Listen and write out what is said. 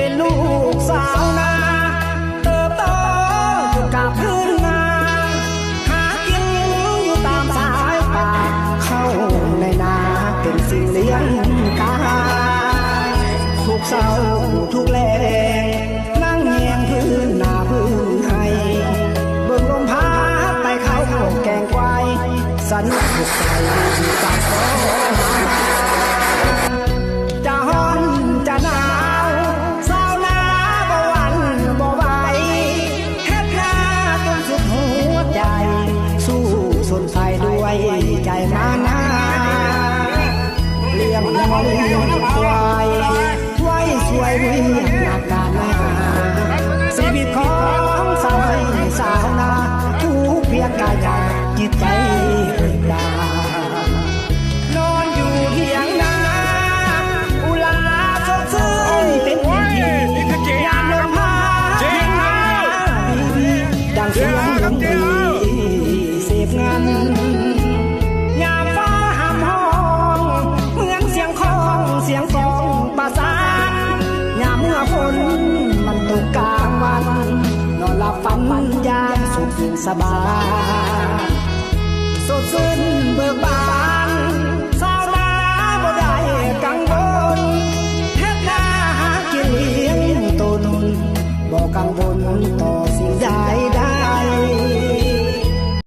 เป็นลูกสาวนาเติบโตอยู่กับพื้นนาหากินอยู่ตามสายป่าเข้าในนาเป็นสิ่งเลี้ยงกายทุกเศร้าทุกแลงนั่งเงียงพื้นนาพื้นไห้เบิ่งลมพัดไปเข้าแกงควายสันสุขใจจากพ่อจะฮ้อนจะหนาวสาวนาบ่หวั่นบ่ไหวเฮ็ดนาจนสุดหัวใจสู้สนใสด้วยใจมานาเลี้ยงวัวเลี้ยงควายไว้สวยเรียงหน้าการนาชีวิตของสาวนาทุกเพียงกายจิตใจเบิกบานนอนอยู่เพียงนาอุลาสดชื่นเต็มที่ยามลมพัดเพียงนาดังเสียงดนตรีเสพเงินยามฟ้าห้ามห้องเหมือนเสียงของเสียงกลองประสานยามเมื่อฝนมันตกกลางวันนอนหลับฝันมันยามสุขสบายสดชื่นเบิกบาน